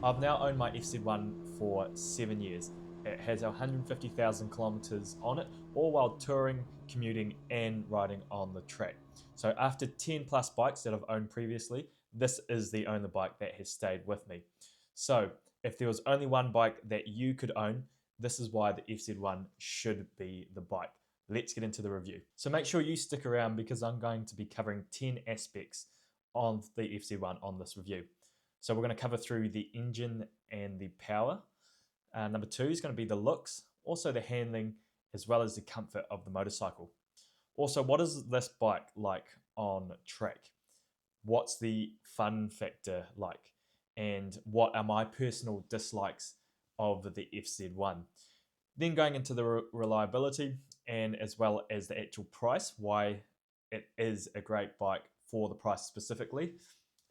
I've now owned my FZ1 for 7 years. It has 150,000 kilometers on it, all while touring, commuting, and riding on the track. So after 10 plus bikes that I've owned previously, this is the only bike that has stayed with me. So if there was only one bike that you could own, this is why the FZ1 should be the bike. Let's get into the review. So make sure you stick around because I'm going to be covering 10 aspects of the FZ1 on this review. So we're going to cover through the engine and the power. Number 2 is going to be the looks, also the handling, as well as the comfort of the motorcycle. Also, what is this bike like on track? What's the fun factor like? And what are my personal dislikes of the FZ1? Then going into the reliability and as well as the actual price, why it is a great bike for the price specifically,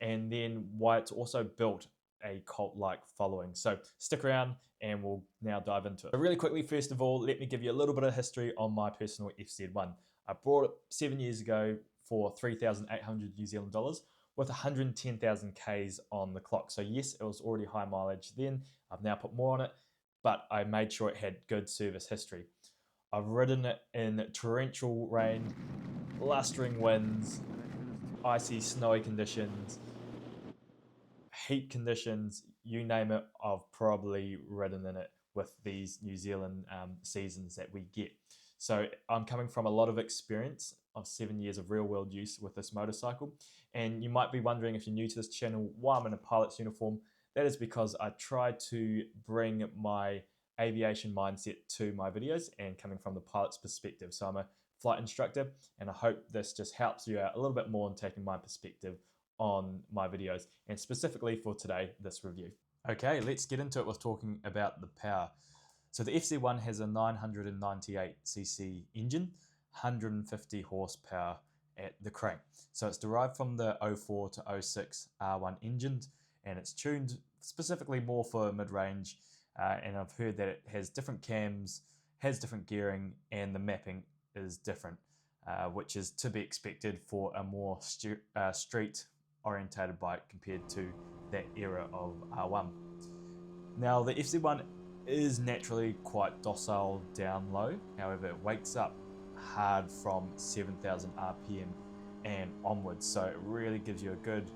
and then why it's also built a cult-like following. So stick around and we'll now dive into it. So really quickly, first of all, let me give you a little bit of history on my personal FZ1. I bought it 7 years ago for 3,800 New Zealand dollars with 110,000 Ks on the clock. So yes, it was already high mileage then. I've now put more on it, but I made sure it had good service history. I've ridden it in torrential rain, blustering winds, icy, snowy conditions, heat conditions, you name it, I've probably ridden in it with these New Zealand seasons that we get. So I'm coming from a lot of experience of 7 years of real world use with this motorcycle. And you might be wondering, if you're new to this channel, why I'm in a pilot's uniform. That is because I try to bring my aviation mindset to my videos and coming from the pilot's perspective. So I'm a flight instructor, and I hope this just helps you out a little bit more in taking my perspective on my videos, and specifically for today, this review. Okay, let's get into it with talking about the power. So the FZ1 has a 998cc engine, 150 horsepower at the crank. So it's derived from the 04 to 06 R1 engines, and it's tuned specifically more for mid-range, and I've heard that it has different cams, has different gearing, and the mapping is different, which is to be expected for a more street orientated bike compared to that era of R1. Now the FZ1 is naturally quite docile down low, however it wakes up hard from 7,000 RPM and onwards, so it really gives you a good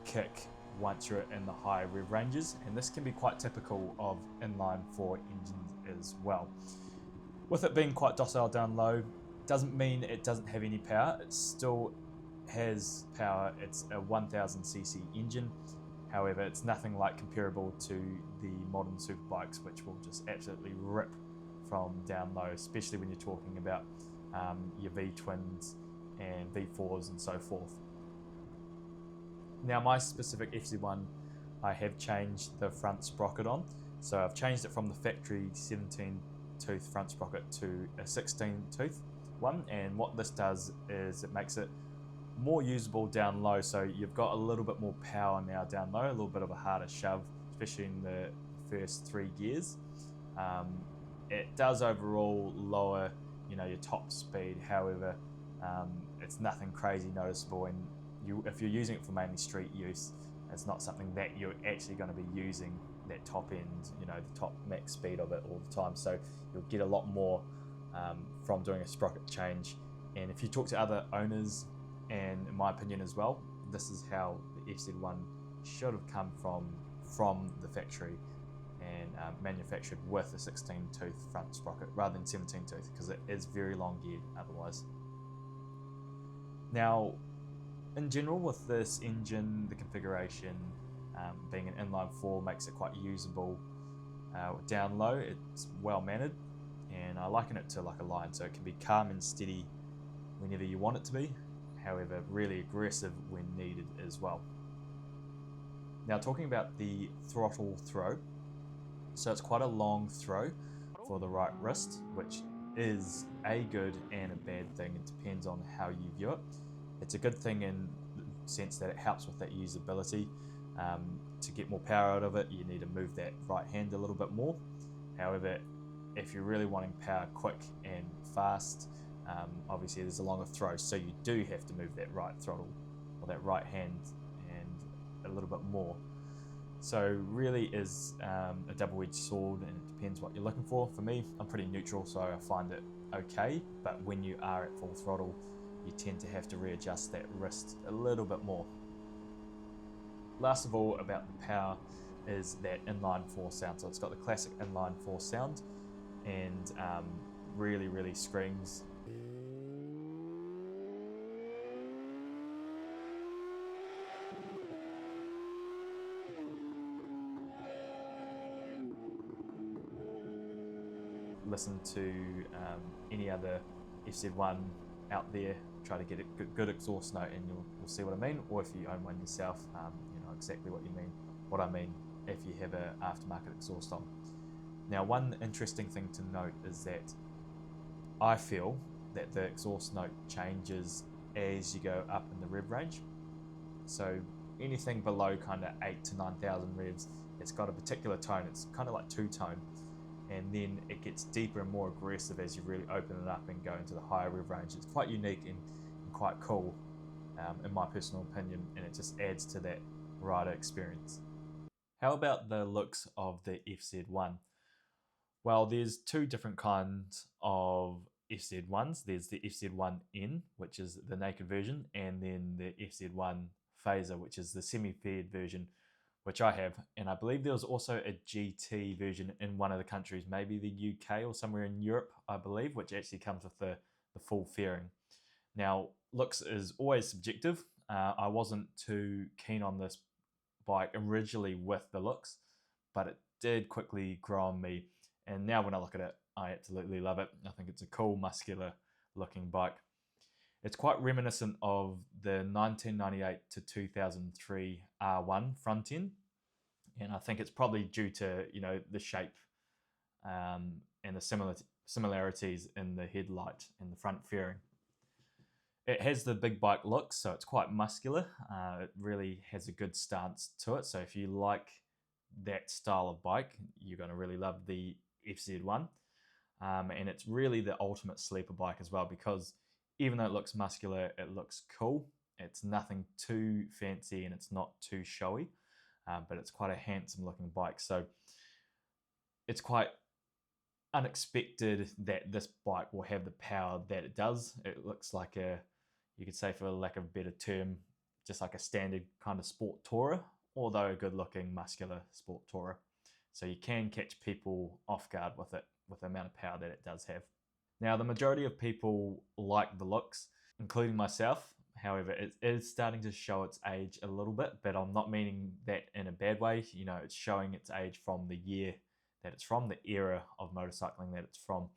kick once you're in the high rev ranges, and this can be quite typical of inline 4 engines as well. With it being quite docile down low, doesn't mean it doesn't have any power. It still has power. It's a 1000cc engine. However, it's nothing like comparable to the modern superbikes, which will just absolutely rip from down low, especially when you're talking about your V-twins and V4s and so forth. Now my specific FZ1, I have changed the front sprocket on. So I've changed it from the factory 17 tooth front sprocket to a 16 tooth one, and what this does is it makes it more usable down low. So you've got a little bit more power now down low, a little bit of a harder shove, especially in the first 3 gears. It does overall lower, your top speed. However, it's nothing crazy noticeable, and if you're using it for mainly street use, it's not something that you're actually going to be using that top end, the top max speed of it all the time. So you'll get a lot more from doing a sprocket change. And if you talk to other owners, and in my opinion as well, this is how the FZ1 should have come from the factory and manufactured with a 16 tooth front sprocket rather than 17 tooth, because it is very long geared otherwise. Now, in general, with this engine, the configuration being an inline 4 makes it quite usable down low. It's well mannered, and I liken it to like a lion, so it can be calm and steady whenever you want it to be, however really aggressive when needed as well. Now talking about the throttle throw, so it's quite a long throw for the right wrist, which is a good and a bad thing. It depends on how you view it. It's a good thing in the sense that it helps with that usability. To get more power out of it, you need to move that right hand a little bit more. However, if you're really wanting power quick and fast, obviously there's a longer throw, so you do have to move that right throttle or that right hand and a little bit more. So really is a double-edged sword, and it depends what you're looking for. For me, I'm pretty neutral, so I find it okay, but when you are at full throttle, you tend to have to readjust that wrist a little bit more. Last of all, about the power, is that inline 4 sound. So it's got the classic inline 4 sound, and really screams. Listen to any other FZ1 out there, try to get a good exhaust note, and you'll see what I mean. Or if you own one yourself, you know exactly what I mean if you have an aftermarket exhaust on. Now, one interesting thing to note is that I feel that the exhaust note changes as you go up in the rev range. So anything below kind of 8,000 to 9,000 revs, it's got a particular tone. It's kind of like two-tone, and then it gets deeper and more aggressive as you really open it up and go into the higher rev range. It's quite unique and quite cool, in my personal opinion, and it just adds to that rider experience. How about the looks of the FZ1? Well, there's two different kinds of FZ1s. There's the FZ1 N, which is the naked version, and then the FZ1 Phaser, which is the semi-faired version, which I have. And I believe there was also a GT version in one of the countries, maybe the UK or somewhere in Europe, I believe, which actually comes with the full fairing. Now, looks is always subjective. I wasn't too keen on this bike originally with the looks, but it did quickly grow on me. And now when I look at it, I absolutely love it. I think it's a cool, muscular looking bike. It's quite reminiscent of the 1998 to 2003 R1 front end. And I think it's probably due to, you know, the shape and the similarities in the headlight and the front fairing. It has the big bike look, so it's quite muscular. It really has a good stance to it. So if you like that style of bike, you're going to really love the FZ1. And it's really the ultimate sleeper bike as well, because even though it looks muscular, it looks cool. It's nothing too fancy and it's not too showy, but it's quite a handsome looking bike. So it's quite unexpected that this bike will have the power that it does. It looks like you could say, for lack of a better term, just like a standard kind of sport tourer, although a good looking muscular sport tourer. So you can catch people off guard with it, with the amount of power that it does have. Now, the majority of people like the looks, including myself. However, it is starting to show its age a little bit, but I'm not meaning that in a bad way. You know, it's showing its age from the year that it's from, the era of motorcycling that it's from.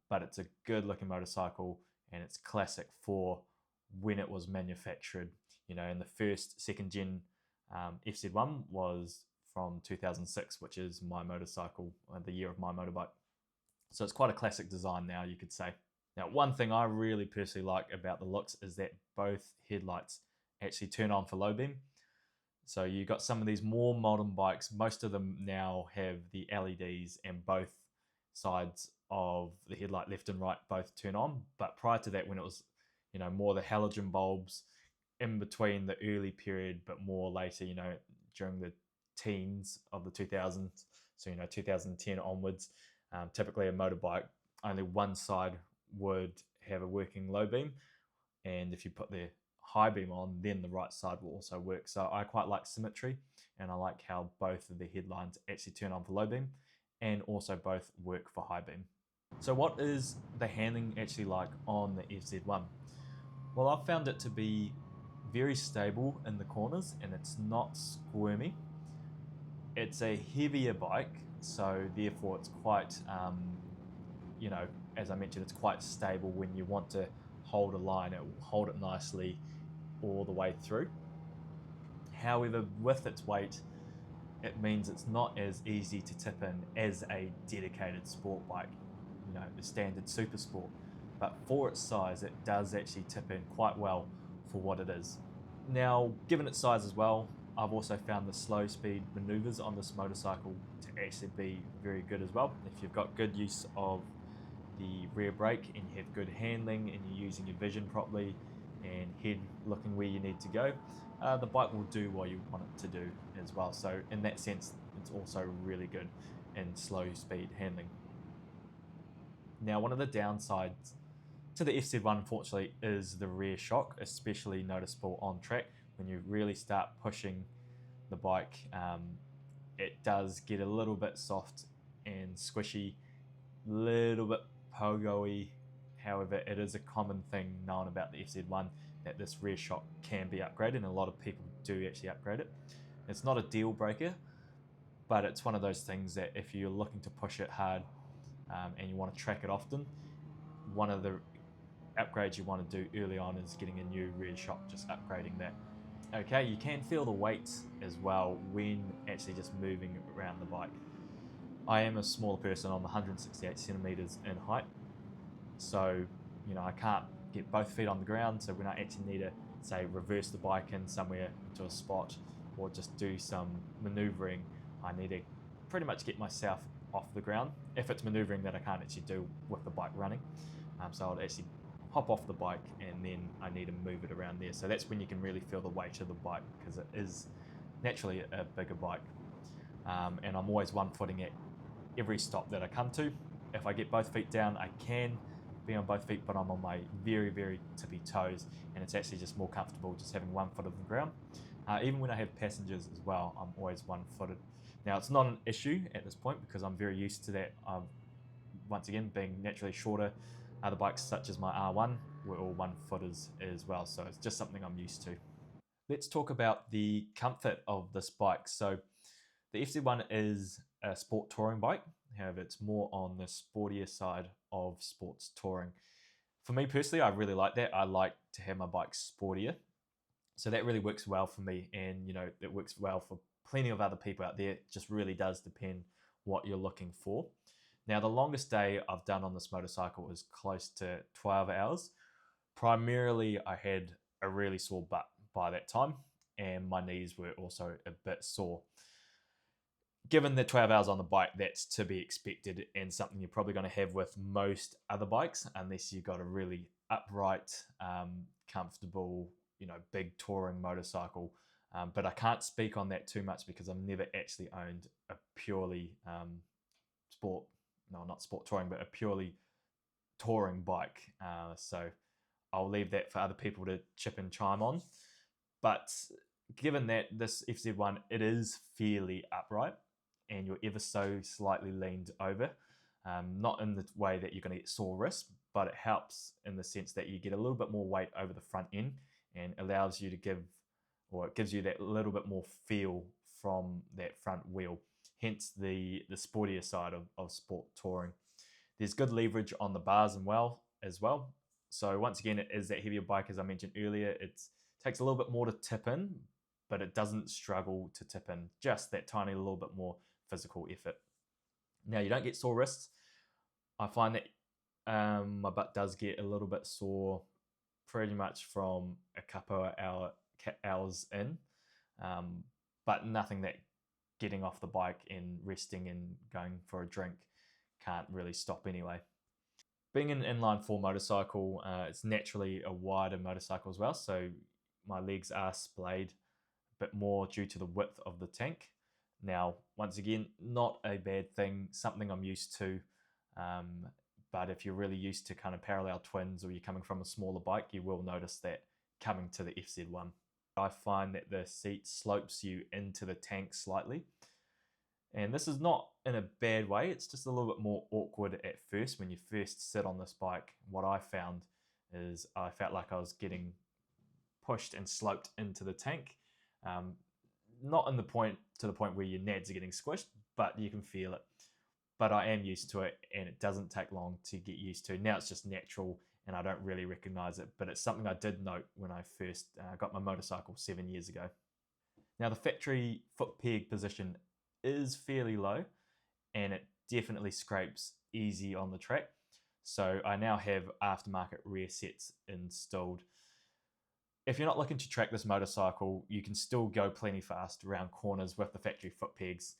But it's a good looking motorcycle, and it's classic for when it was manufactured. You know, and the first second gen FZ1 was from 2006, which is my motorcycle, the year of my motorbike. So it's quite a classic design now, you could say. Now, one thing I really personally like about the looks is that both headlights actually turn on for low beam. So you got some of these more modern bikes, most of them now have the LEDs, and both sides of the headlight, left and right, both turn on. But prior to that, when it was, you know, more the halogen bulbs in between the early period, but more later, you know, during the teens of the 2000s, so, you know, 2010 onwards, typically a motorbike, only one side would have a working low beam, and if you put the high beam on, then the right side will also work. So I quite like symmetry, and I like how both of the headlines actually turn on for low beam and also both work for high beam. So what is the handling actually like on the FZ1? Well, I've found it to be very stable in the corners, and it's not squirmy. It's a heavier bike, so therefore it's quite, you know, as I mentioned, it's quite stable. When you want to hold a line, it will hold it nicely all the way through. However, with its weight, it means it's not as easy to tip in as a dedicated sport bike, you know, the standard super sport. But for its size, it does actually tip in quite well for what it is. Now, given its size as well, I've also found the slow speed maneuvers on this motorcycle to actually be very good as well. If you've got good use of the rear brake and you have good handling and you're using your vision properly and head looking where you need to go, the bike will do what you want it to do as well. So in that sense, it's also really good in slow speed handling. Now, one of the downsides to the FZ1, unfortunately, is the rear shock, especially noticeable on track. When you really start pushing the bike, it does get a little bit soft and squishy, little bit pogo-y. However, it is a common thing known about the FZ1 that this rear shock can be upgraded, and a lot of people do actually upgrade it. It's not a deal breaker, but it's one of those things that if you're looking to push it hard and you want to track it often, one of the upgrades you want to do early on is getting a new rear shock, just upgrading that. Okay, you can feel the weight as well when actually just moving around the bike. I am a smaller person, I'm 168 centimeters in height, so I can't get both feet on the ground. So when I actually need to, say, reverse the bike in somewhere to a spot or just do some maneuvering, I need to pretty much get myself off the ground if it's maneuvering that I can't actually do with the bike running. So I'll actually hop off the bike and then I need to move it around there. So that's when you can really feel the weight of the bike, because it is naturally a bigger bike. And I'm always one-footing at every stop that I come to. If I get both feet down, I can be on both feet, but I'm on my very, very tippy toes, and it's actually just more comfortable just having one foot on the ground. Even when I have passengers as well, I'm always one-footed. Now, it's not an issue at this point because I'm very used to that. Once again, being naturally shorter, other bikes such as my R1 were all one-footers as well, so it's just something I'm used to. Let's talk about the comfort of this bike. So the FZ1 is a sport touring bike. However, it's more on the sportier side of sports touring. For me personally, I really like that. I like to have my bike sportier. So that really works well for me, and it works well for plenty of other people out there. It just really does depend what you're looking for. Now, the longest day I've done on this motorcycle is close to 12 hours. Primarily, I had a really sore butt by that time, and my knees were also a bit sore. Given the 12 hours on the bike, that's to be expected and something you're probably going to have with most other bikes, unless you've got a really upright, comfortable, big touring motorcycle. But I can't speak on that too much because I've never actually owned a purely not sport touring, but a purely touring bike. So I'll leave that for other people to chip and chime on. But given that this FZ1, it is fairly upright and you're ever so slightly leaned over, not in the way that you're going to get sore wrists, but it helps in the sense that you get a little bit more weight over the front end and allows you to it gives you that little bit more feel from that front wheel, hence the sportier side of sport touring. There's good leverage on the bars as well. So once again, it is that heavier bike, as I mentioned earlier. It takes a little bit more to tip in, but it doesn't struggle to tip in, just that tiny little bit more physical effort. Now, you don't get sore wrists. I find that my butt does get a little bit sore pretty much from a couple of hours in, but nothing that getting off the bike and resting and going for a drink can't really stop anyway. Being an inline 4 motorcycle, it's naturally a wider motorcycle as well, so my legs are splayed a bit more due to the width of the tank. Now, once again, not a bad thing, something I'm used to, but if you're really used to kind of parallel twins or you're coming from a smaller bike, you will notice that coming to the FZ1. I find that the seat slopes you into the tank slightly. And this is not in a bad way, it's just a little bit more awkward at first when you first sit on this bike. What I found is I felt like I was getting pushed and sloped into the tank. Not to the point where your nads are getting squished, but you can feel it. But I am used to it, and it doesn't take long to get used to. Now it's just natural, and I don't really recognize it, but it's something I did note when I first got my motorcycle 7 years ago. Now, the factory foot peg position is fairly low, and it definitely scrapes easy on the track. So I now have aftermarket rear sets installed. If you're not looking to track this motorcycle, you can still go plenty fast around corners with the factory foot pegs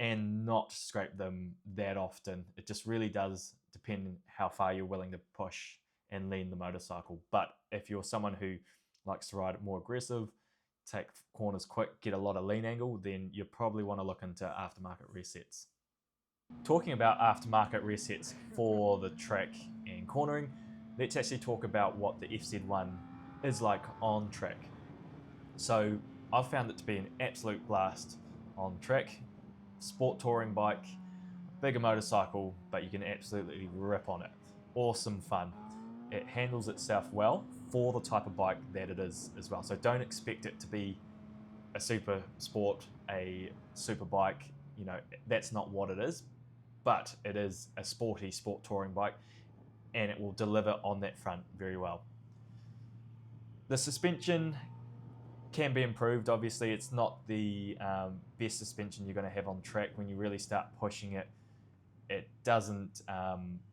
and not scrape them that often. It just really does depend on how far you're willing to push and lean the motorcycle. But if you're someone who likes to ride it more aggressive, take corners quick, get a lot of lean angle, then you probably want to look into aftermarket resets. Talking about aftermarket resets for the track and cornering, let's actually talk about what the FZ1 is like on track. So I've found it to be an absolute blast on track. Sport touring bike, bigger motorcycle, but you can absolutely rip on it. Awesome fun. It handles itself well for the type of bike that it is as well. So don't expect it to be a super sport, a super bike. You know, that's not what it is, but it is a sporty sport touring bike, and it will deliver on that front very well. The suspension can be improved. Obviously, it's not the best suspension you're going to have on track. When you really start pushing it, it doesn't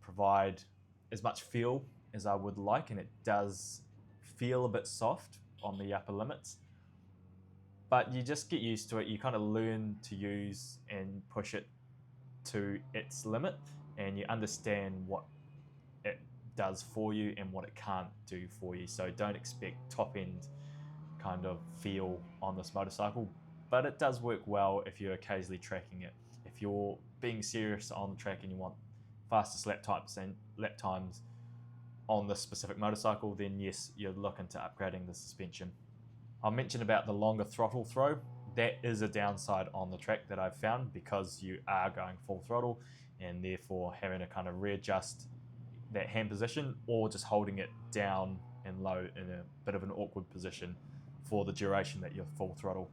provide as much feel as I would like, and it does feel a bit soft on the upper limits. But you just get used to it. You kind of learn to use and push it to its limit, and you understand what it does for you and what it can't do for you. So don't expect top end kind of feel on this motorcycle, but it does work well if you're occasionally tracking it. If you're being serious on the track and you want fastest lap times on this specific motorcycle, then yes, you're looking to upgrading the suspension. I'll mention about the longer throttle throw. That is a downside on the track that I've found, because you are going full throttle and therefore having to kind of readjust that hand position, or just holding it down and low in a bit of an awkward position for the duration that you're full throttle.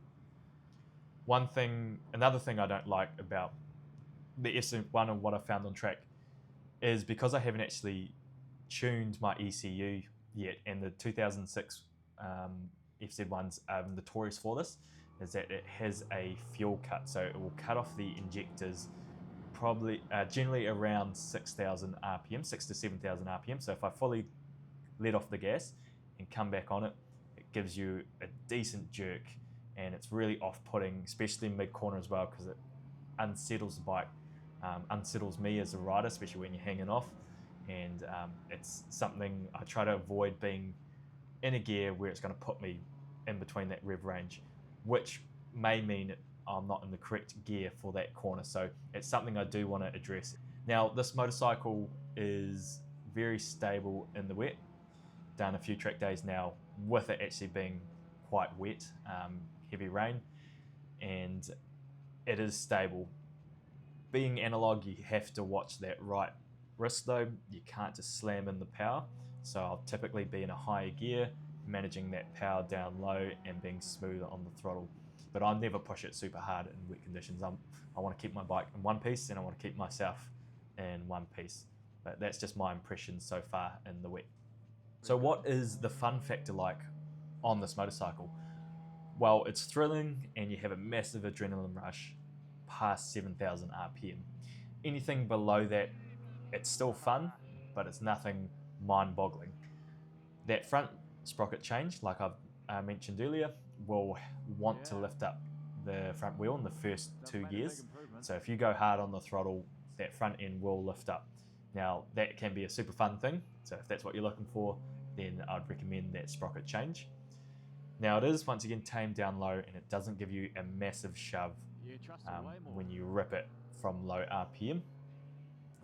Another thing I don't like about the FZ1 and what I found on track is, because I haven't actually tuned my ECU yet, and the 2006 FZ1s are notorious for this, is that it has a fuel cut. So it will cut off the injectors probably generally around 6,000 RPM, 6 to 7,000 RPM. So if I fully let off the gas and come back on it, it gives you a decent jerk, and it's really off-putting, especially in mid-corner as well, because it unsettles the bike, unsettles me as a rider, especially when you're hanging off. And it's something I try to avoid, being in a gear where it's going to put me in between that rev range, which may mean I'm not in the correct gear for that corner. So it's something I do want to address. Now, this motorcycle is very stable in the wet. Done a few track days now with it actually being quite wet, heavy rain, and it is stable. Being analog, you have to watch that right wrist though. You can't just slam in the power. So I'll typically be in a higher gear, managing that power down low and being smoother on the throttle. But I'll never push it super hard in wet conditions. I want to keep my bike in one piece, and I want to keep myself in one piece. But that's just my impression so far in the wet. So what is the fun factor like on this motorcycle? Well, it's thrilling, and you have a massive adrenaline rush past 7,000 RPM. Anything below that, it's still fun, but it's nothing mind-boggling. That front sprocket change, like I've mentioned earlier, will want to lift up the front wheel in the first 2 gears. So if you go hard on the throttle, that front end will lift up. Now, that can be a super fun thing. So if that's what you're looking for, then I'd recommend that sprocket change. Now, it is, once again, tamed down low, and it doesn't give you a massive shove when you rip it from low RPM.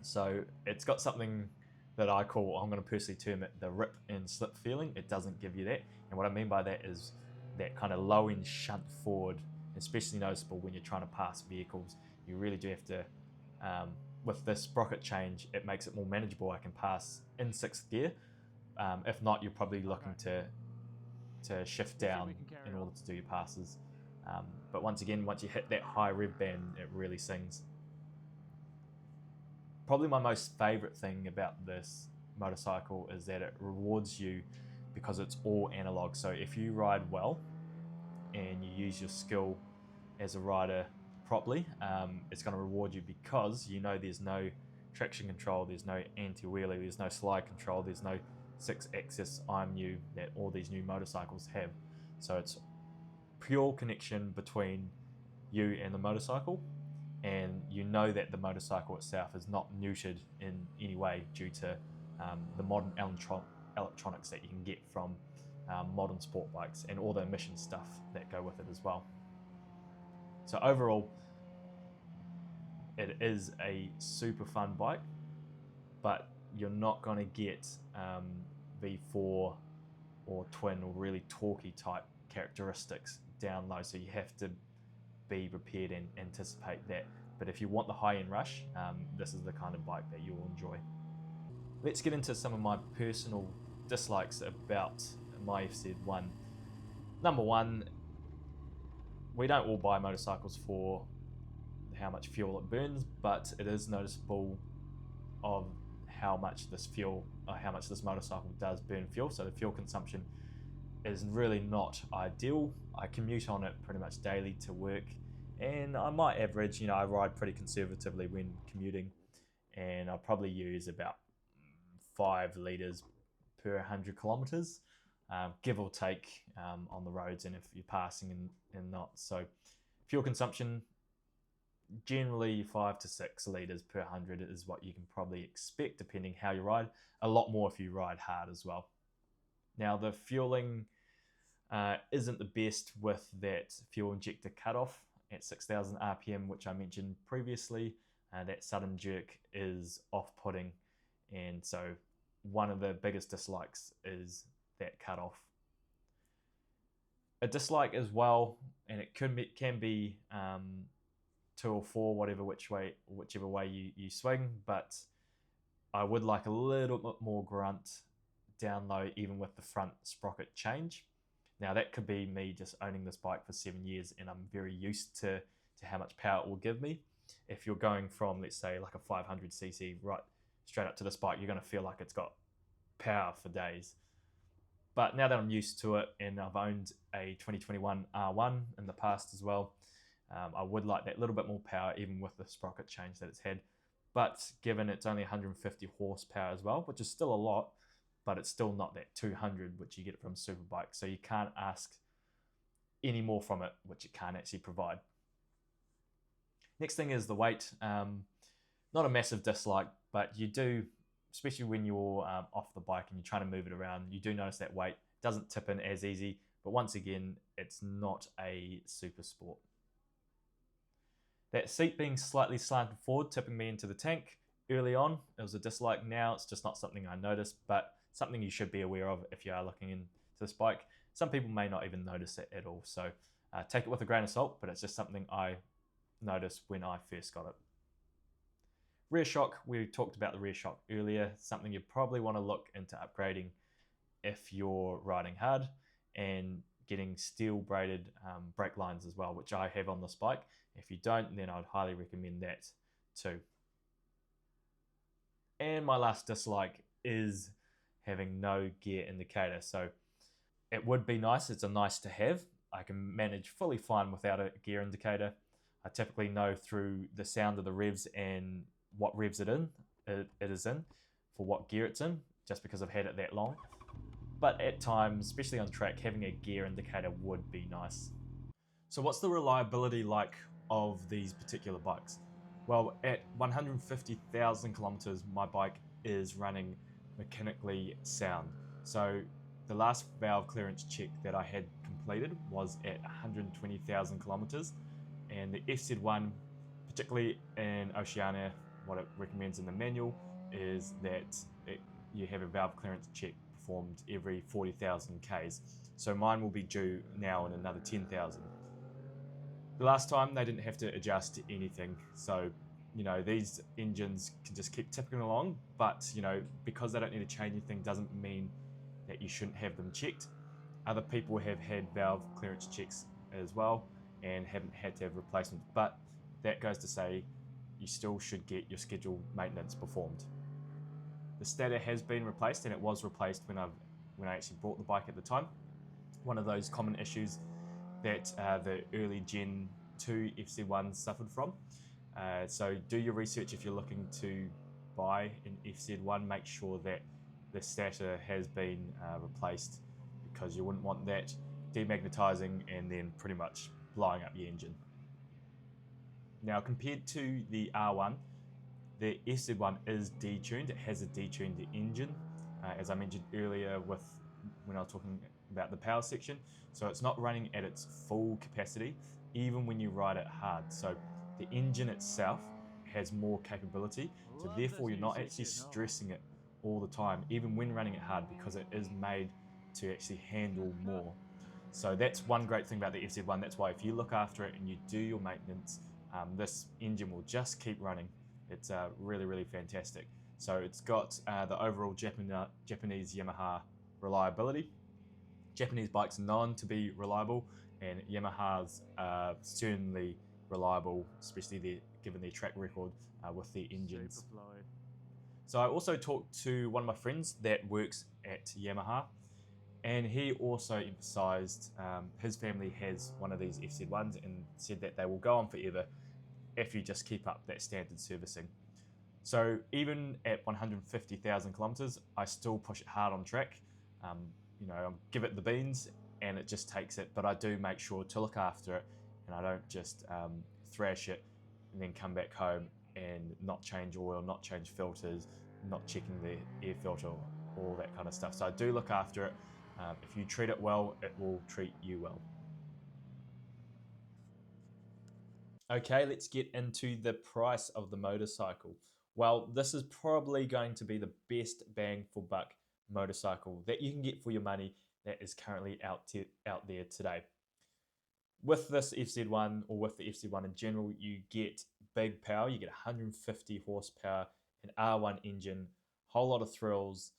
So it's got something that I call, I'm going to personally term it, the rip and slip feeling. It doesn't give you that. And what I mean by that is that kind of low end shunt forward, especially noticeable when you're trying to pass vehicles. You really do have to, with this sprocket change, it makes it more manageable. I can pass in 6th gear. If not, you're probably looking to shift down in order to do your passes. But once again, once you hit that high rev band, it really sings. Probably my most favorite thing about this motorcycle is that it rewards you because it's all analog. So if you ride well and you use your skill as a rider properly, it's going to reward you, because you know there's no traction control, there's no anti-wheelie, there's no slide control, there's no 6-axis IMU that all these new motorcycles have. So it's pure connection between you and the motorcycle, and you know that the motorcycle itself is not neutered in any way due to the modern electronics that you can get from modern sport bikes and all the emission stuff that go with it as well. So overall, it is a super fun bike, but you're not going to get V4 or twin or really torquey type characteristics down low, so you have to be prepared and anticipate that. But if you want the high-end rush, this is the kind of bike that you'll enjoy. Let's get into some of my personal dislikes about my FZ1. Number one, we don't all buy motorcycles for how much fuel it burns, but it is noticeable of how much this motorcycle does burn fuel. So the fuel consumption is really not ideal. I commute on it pretty much daily to work, and I might average, I ride pretty conservatively when commuting, and I probably use about 5 litres per 100 kilometres, give or take, on the roads, and if you're passing and not. So fuel consumption, generally 5 to 6 litres per 100 is what you can probably expect depending how you ride. A lot more if you ride hard as well. Now the fueling isn't the best with that fuel injector cutoff at 6,000 RPM, which I mentioned previously. That sudden jerk is off-putting, and so one of the biggest dislikes is that cutoff. A dislike as well, and it can be 2 or 4, whichever way you swing, but I would like a little bit more grunt down low, even with the front sprocket change. Now that could be me just owning this bike for 7 years, and I'm very used to how much power it will give me. If you're going from, let's say, like a 500cc right straight up to this bike, you're going to feel like it's got power for days. But now that I'm used to it, and I've owned a 2021 R1 in the past as well, I would like that little bit more power, even with the sprocket change that it's had. But given it's only 150 horsepower as well, which is still a lot, but it's still not that 200 which you get from Superbike. So you can't ask any more from it, which it can't actually provide. Next thing is the weight. Not a massive dislike, but you do, especially when you're off the bike and you're trying to move it around, you do notice that weight doesn't tip in as easy. But once again, it's not a super sport. That seat being slightly slanted forward, tipping me into the tank early on, it was a dislike. Now it's just not something I noticed, but something you should be aware of if you are looking into this bike. Some people may not even notice it at all, so take it with a grain of salt, but it's just something I noticed when I first got it. Rear shock, we talked about the rear shock earlier, something you probably want to look into upgrading if you're riding hard, and getting steel braided brake lines as well, which I have on this bike. If you don't, then I'd highly recommend that too. And my last dislike is having no gear indicator. So it would be nice, it's a nice to have. I can manage fully fine without a gear indicator. I typically know through the sound of the revs and what revs it is in, for what gear it's in, just because I've had it that long. But at times, especially on track, having a gear indicator would be nice. So what's the reliability like of these particular bikes? Well, at 150,000 kilometers, my bike is running mechanically sound. So the last valve clearance check that I had completed was at 120,000 kilometers, and the FZ1, particularly in Oceania, what it recommends in the manual is that you have a valve clearance check performed every 40,000 Ks. So mine will be due now in another 10,000. The last time they didn't have to adjust anything, so these engines can just keep tipping along, but because they don't need to change anything doesn't mean that you shouldn't have them checked. Other people have had valve clearance checks as well and haven't had to have replacements, but that goes to say you still should get your scheduled maintenance performed. The stator has been replaced, and it was replaced when I actually bought the bike at the time. One of those common issues that the early Gen 2 FZ1 suffered from. So do your research if you're looking to buy an FZ1. Make sure that the stator has been replaced, because you wouldn't want that demagnetizing and then pretty much blowing up your engine. Now, compared to the R1, the FZ1 is detuned. It has a detuned engine. As I mentioned earlier when I was talking about the power section. So it's not running at its full capacity, even when you ride it hard. So the engine itself has more capability, so therefore you're not actually stressing it all the time, even when running it hard, because it is made to actually handle more. So that's one great thing about the FZ1. That's why if you look after it and you do your maintenance, this engine will just keep running. It's really, really fantastic. So it's got the overall Japanese Yamaha reliability. Japanese bikes are known to be reliable, and Yamaha's certainly reliable, especially given their track record with their engines. So I also talked to one of my friends that works at Yamaha, and he also emphasized his family has one of these FZ1s and said that they will go on forever if you just keep up that standard servicing. So even at 150,000 kilometers, I still push it hard on track. I give it the beans and it just takes it, but I do make sure to look after it, and I don't just thrash it and then come back home and not change oil, not change filters, not checking the air filter, all that kind of stuff. So I do look after it. If you treat it well, it will treat you well. Okay, let's get into the price of the motorcycle. Well, this is probably going to be the best bang for buck motorcycle that you can get for your money that is currently out there today. With this FZ1, or with the FZ1 in general, you get big power. You get 150 horsepower, an R1 engine, whole lot of thrills,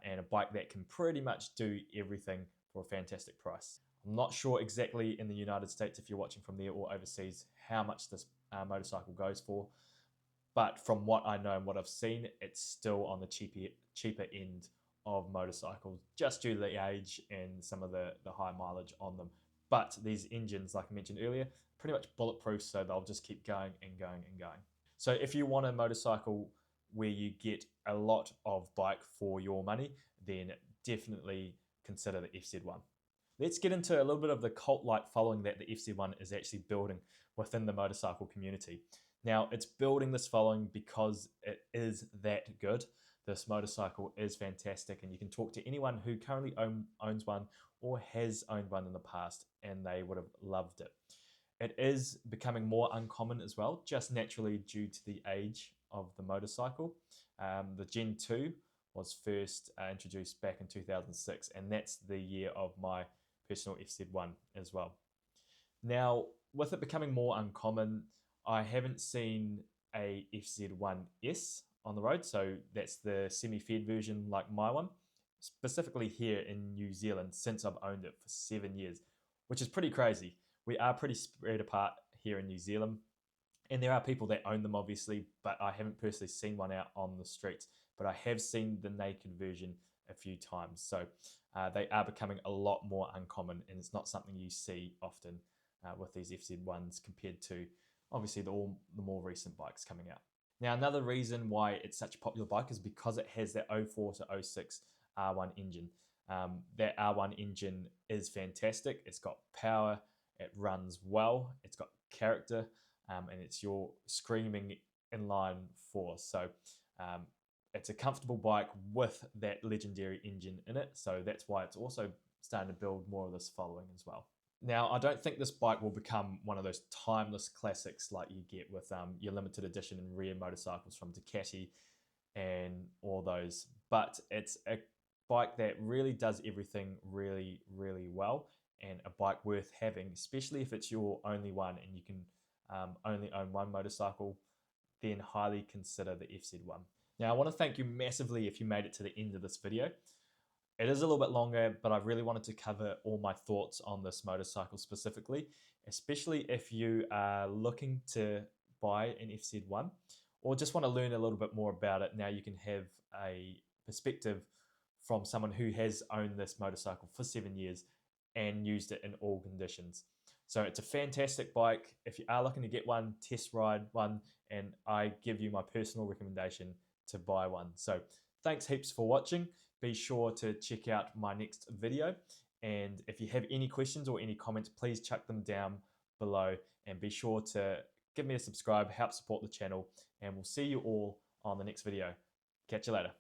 and a bike that can pretty much do everything for a fantastic price. I'm not sure exactly in the United States, if you're watching from there or overseas, how much this motorcycle goes for. But from what I know and what I've seen, it's still on the cheaper end of motorcycles, just due to the age and some of the high mileage on them. But these engines, like I mentioned earlier, pretty much bulletproof, so they'll just keep going and going and going. So if you want a motorcycle where you get a lot of bike for your money, then definitely consider the FZ1. Let's get into a little bit of the cult-like following that the FZ1 is actually building within the motorcycle community. Now, it's building this following because it is that good. This motorcycle is fantastic, and you can talk to anyone who currently owns one or has owned one in the past, and they would have loved it. It is becoming more uncommon as well, just naturally due to the age of the motorcycle. The Gen 2 was first introduced back in 2006, and that's the year of my personal FZ1 as well. Now, with it becoming more uncommon, I haven't seen a FZ1S on the road, so that's the semi-fed version like my one, specifically here in New Zealand since I've owned it for 7 years, which is pretty crazy. We are pretty spread apart here in New Zealand, and there are people that own them obviously, but I haven't personally seen one out on the streets, but I have seen the naked version a few times. So they are becoming a lot more uncommon, and it's not something you see often with these FZ1s compared to obviously the more recent bikes coming out. Now, another reason why it's such a popular bike is because it has that 04 to 06 R1 engine. That R1 engine is fantastic. It's got power, it runs well, it's got character, and it's your screaming inline force. So it's a comfortable bike with that legendary engine in it. So that's why it's also starting to build more of this following as well. Now, I don't think this bike will become one of those timeless classics like you get with your limited edition and rare motorcycles from Ducati and all those, but it's a bike that really does everything really, really well, and a bike worth having, especially if it's your only one and you can only own one motorcycle, then highly consider the FZ1. Now, I want to thank you massively if you made it to the end of this video. It is a little bit longer, but I really wanted to cover all my thoughts on this motorcycle specifically, especially if you are looking to buy an FZ1 or just want to learn a little bit more about it. Now you can have a perspective from someone who has owned this motorcycle for 7 years and used it in all conditions. So it's a fantastic bike. If you are looking to get one, test ride one, and I give you my personal recommendation to buy one. So thanks heaps for watching. Be sure to check out my next video. And if you have any questions or any comments, please chuck them down below, and be sure to give me a subscribe, help support the channel, and we'll see you all on the next video. Catch you later.